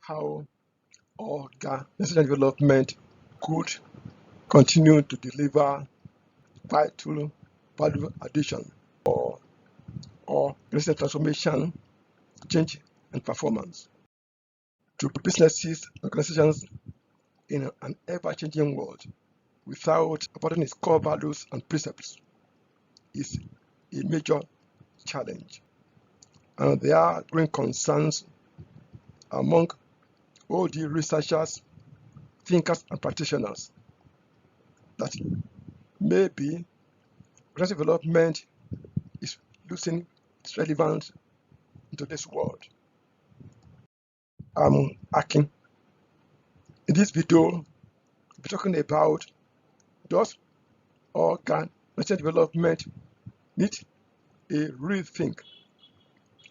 how organizational development could continue to deliver vital value addition or organizational transformation, change, and performance to businesses and organizations in an ever-changing world without abandoning its core values and precepts is a major challenge. And there are growing concerns among all the researchers, thinkers, and practitioners that maybe organizational development is losing its relevance in today's world. I'm Akin. In this video, we'll be talking about does organizational development need a rethink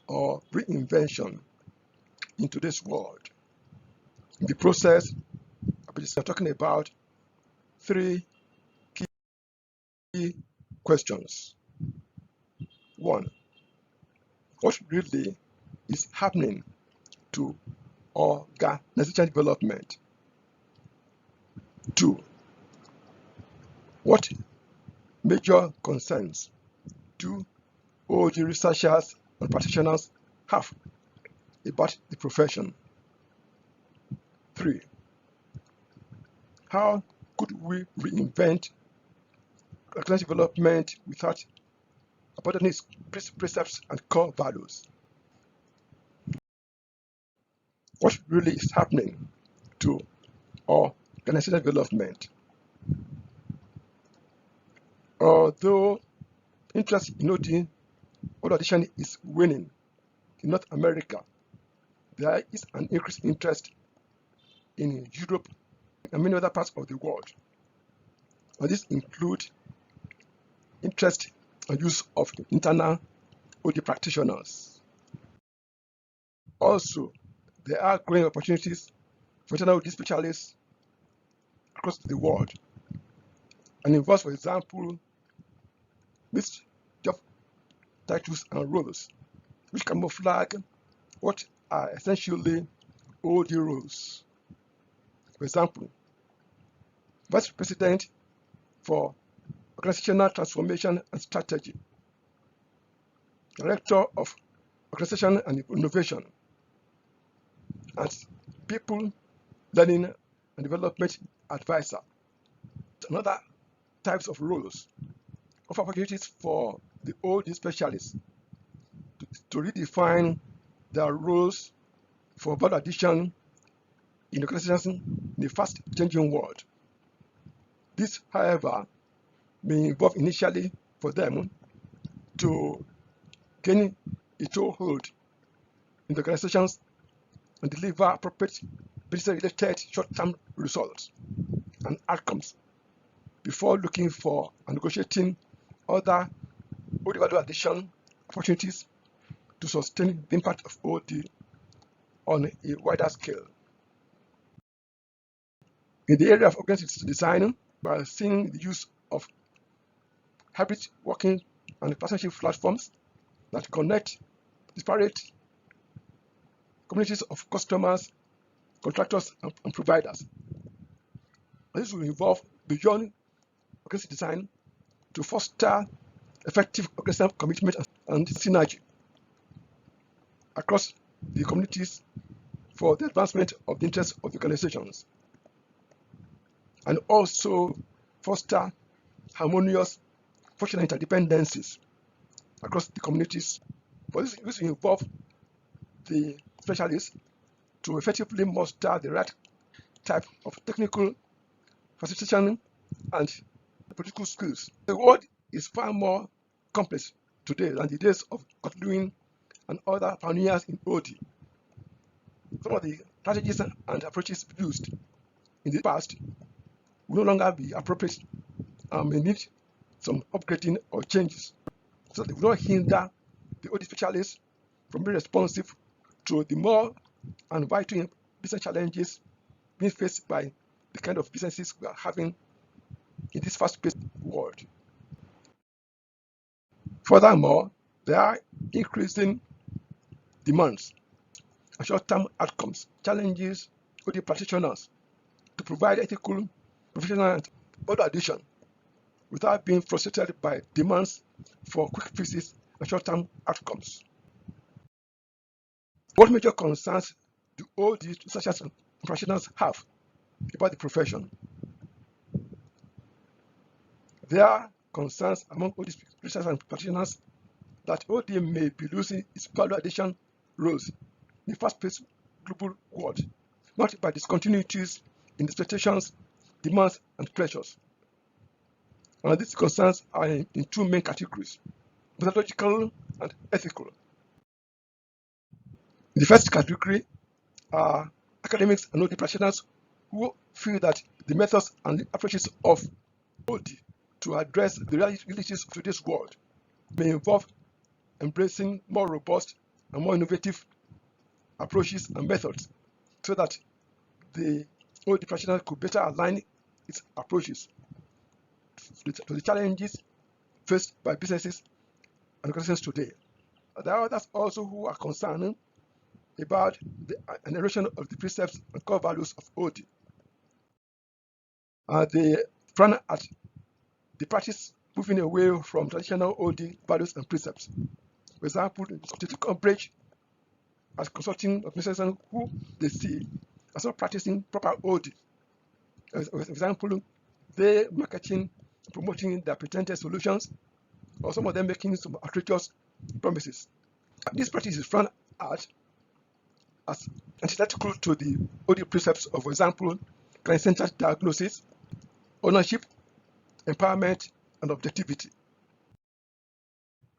or reinvention in today's world. In the process, I'll be talking about three key questions. One, what really is happening to organizational development? Two, what major concerns do all the researchers and practitioners have about the profession? Three, how could we reinvent organizational development without abandoning its precepts and core values? What really is happening to organizational development? Although interest in eroding addition is waning in North America, there is an increased interest in Europe and many other parts of the world. And this includes interest and use of internal OD practitioners. Also, there are growing opportunities for internal OD specialists across the world and involves, for example, mixed job titles and roles, which camouflage what are essentially OD roles. For example, Vice President for Organizational Transformation and Strategy, Director of Organization and Innovation, and People, Learning and Development Advisor. And other types of roles offer opportunities for the OD specialists to redefine their roles for value addition in organizations in a fast-changing world. This, however, may involve initially for them to gain a toehold in the organizations and deliver appropriate business-related short-term results and outcomes before looking for and negotiating other OD value addition opportunities to sustain the impact of OD on a wider scale. In the area of organizational design, we are seeing the use of hybrid working and partnership platforms that connect disparate communities of customers, contractors, and providers. And this will involve beyond organizational design to foster effective organizational commitment and synergy across the communities for the advancement of the interests of the organizations, and also foster harmonious functional interdependencies across the communities. For this will involve the specialists to effectively muster the right type of technical facilitation and political skills. The world is far more complex today than the days of Godwin and other pioneers in OD. Some of the strategies and approaches used in the past will no longer be appropriate and may need some upgrading or changes so that they will not hinder the OD specialists from being responsive to the more and vital business challenges being faced by the kind of businesses we are having in this fast-paced world. Furthermore, there are increasing demands and short-term outcomes challenges OD practitioners to provide ethical, professional, and value addition without being frustrated by demands for quick fixes and short-term outcomes. What major concerns do all these researchers and practitioners have about the profession? There are concerns among all these researchers and practitioners that OD may be losing its value addition roles in the fast-paced global world, marked by discontinuities in expectations, demands, and pressures. And these concerns are in two main categories: methodological and ethical. In the first category are academics and OD practitioners who feel that the methods and the approaches of OD to address the realities of today's world may involve embracing more robust and more innovative approaches and methods so that the OD practitioner could better align its approaches to the challenges faced by businesses and organizations today. There are others also who are concerned about the erosion of the precepts and core values of OD. They frown at the practice moving away from traditional OD values and precepts. For example, they took umbrage as consulting organizations who they see as not practicing proper OD. For example, they marketing, promoting their pretended solutions, or some of them making some outrageous promises. This practice is frowned at as antithetical to the OD precepts of, for example, client-centered diagnosis, ownership, empowerment, and objectivity.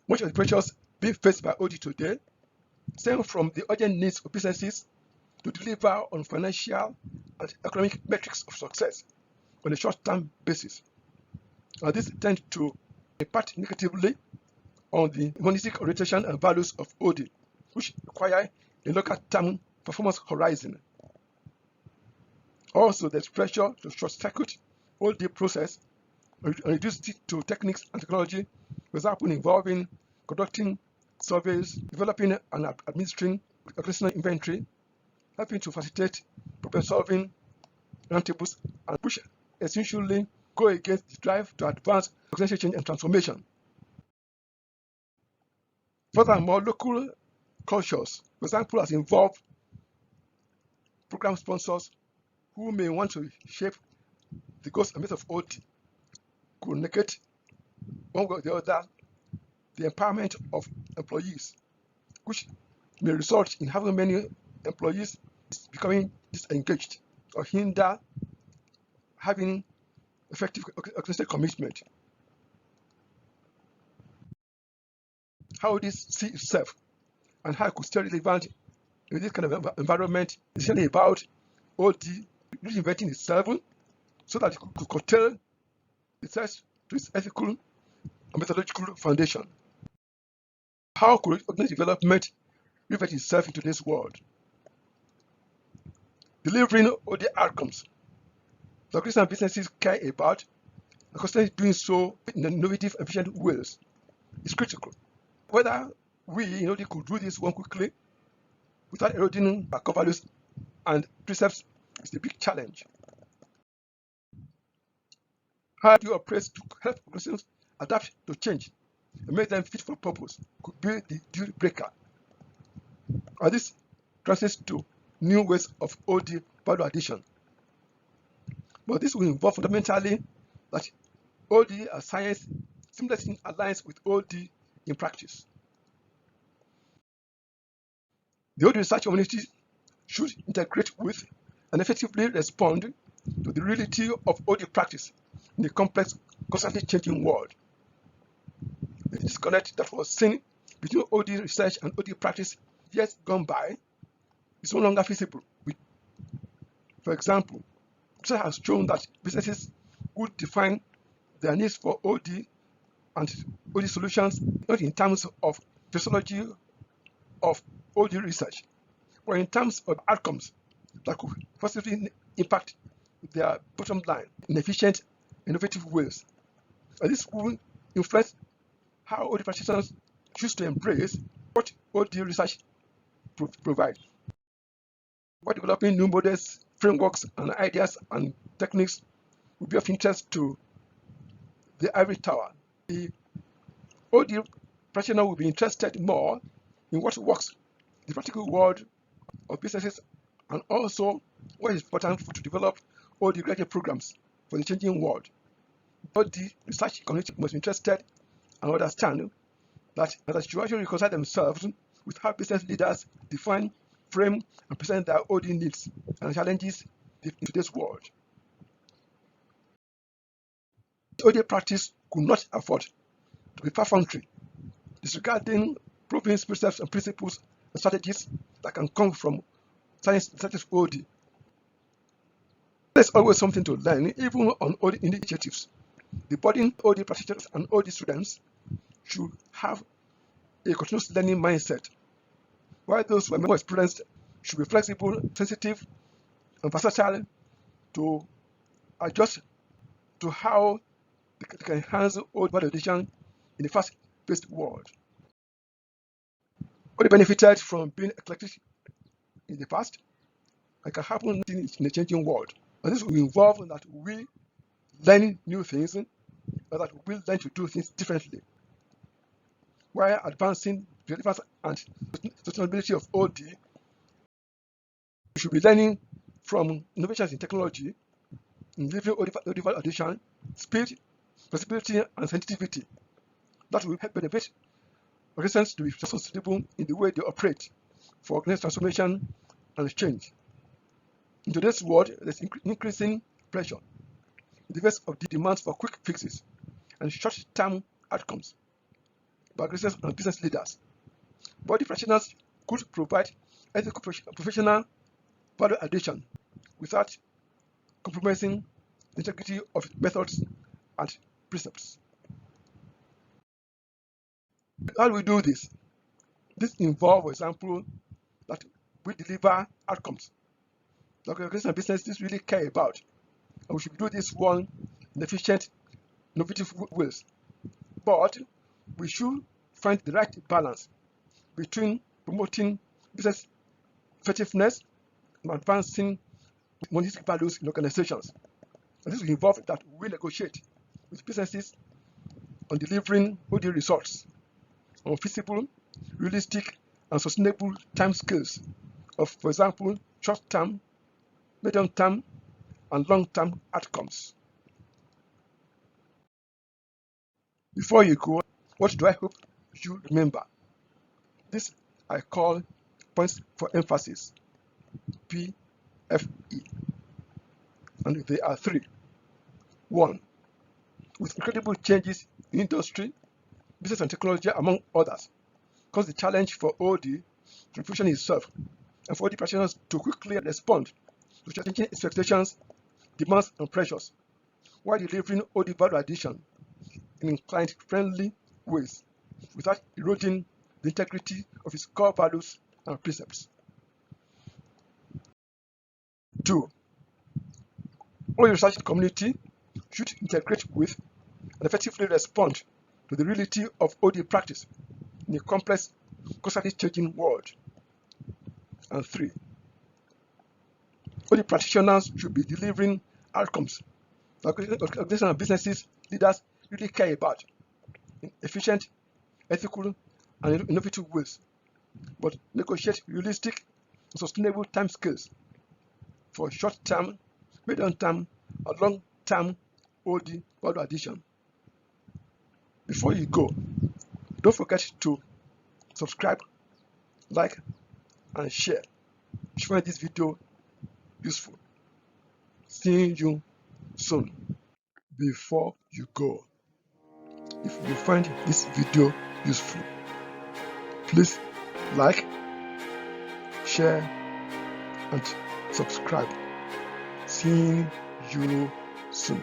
Much of the pressures being faced by OD today stem from the urgent needs of businesses to deliver on financial and economic metrics of success on a short-term basis. This tends to impact negatively on the humanistic orientation and values of OD, which require a longer-term performance horizon. Also, there's pressure to short-circuit OD process and reduce it to techniques and technology, for example, involving conducting surveys, developing and administering organizational inventory, helping to facilitate problem-solving roundtables, and which essentially go against the drive to advance organizational change and transformation. Furthermore, local cultures, for example, has involved program sponsors who may want to shape the goals and methods of OD, could negate one way or the other the empowerment of employees, which may result in having many employees becoming disengaged or hinder having effective organizational commitment. How this see itself and how it could stay relevant in this kind of environment is essentially about OD reinventing itself so that it could curtail itself to its ethical and methodological foundation. How could organizational development reinvent itself in today's world? Delivering OD outcomes the organizations and businesses care about and constantly doing so in innovative, efficient ways is critical. Whether we in OD could do this one quickly without eroding our core values and precepts is a big challenge. How do you operate to help organizations adapt to change and make them fit for purpose could be the deal breaker. And this translates to new ways of OD value addition. But this will involve fundamentally that OD as science seamlessly aligns with OD in practice. The OD research community should integrate with and effectively respond to the reality of OD practice in a complex, constantly changing world. The disconnect that was seen between OD research and OD practice years gone by is no longer feasible. For example, research has shown that businesses would define their needs for OD and OD solutions not in terms of physiology of OD research, but in terms of outcomes that could positively impact their bottom line in efficient, innovative ways. And this will influence how OD practitioners choose to embrace what OD research provides. While developing new models, frameworks, and ideas and techniques will be of interest to the ivory tower. The OD practitioner will be interested more in what works in the practical world of businesses and also what is important to develop OD graduate programs for the changing world. OD research community must be interested and understand that they should actually reconcile themselves with how business leaders define, frame, and present their OD needs and challenges in today's world. The OD practice could not afford to be perfunctory, disregarding proven precepts and principles and strategies that can come from science such as OD. There's always something to learn, even on OD initiatives. The budding OD practitioners and OD students should have a continuous learning mindset, while those who are more experienced should be flexible, sensitive, and versatile to adjust to how they can enhance OD validation in the fast-paced world. OD benefited from being eclectic in the past and can happen in a changing world. And this will involve that we learn new things and that we learn to do things differently, while advancing the relevance and sustainability of OD. We should be learning from innovations in technology, in delivering OD value addition, speed, flexibility, and sensitivity that will help benefit organizations to be sustainable in the way they operate for organizational transformation and change. In today's world, there's increasing pressure in the face of the demands for quick fixes and short-term outcomes by organizations and business leaders. Body practitioners could provide ethical professional value addition without compromising the integrity of methods and precepts. How do we do this? This involves, for example, that we deliver outcomes that organizations and businesses really care about, and we should do this one in efficient, innovative ways. But we should find the right balance between promoting business effectiveness and advancing monetary values in organizations. And this will involve that we negotiate with businesses on delivering OD results on feasible, realistic, and sustainable timescales of, for example, short-term, medium-term, and long-term outcomes. Before you go, what do I hope you remember? This I call points for emphasis, PFE, and they are three. 1. With incredible changes in industry, business and technology, among others, cause the challenge for OD to function itself and for OD practitioners to quickly respond to changing expectations, demands, and pressures, while delivering OD value addition in client-friendly ways without eroding the integrity of its core values and precepts. 2. All research community should integrate with and effectively respond to the reality of OD practice in a complex, constantly changing world. And 3. OD practitioners should be delivering outcomes that organizations and businesses leaders really care about in efficient, ethical, and innovative ways, but negotiate realistic and sustainable timescales for short-term, medium-term, and long-term OD value addition. Before you go, don't forget to subscribe, like, and share if you find this video useful. See you soon. Before you go, if you find this video useful, please like, share, and subscribe. See you soon.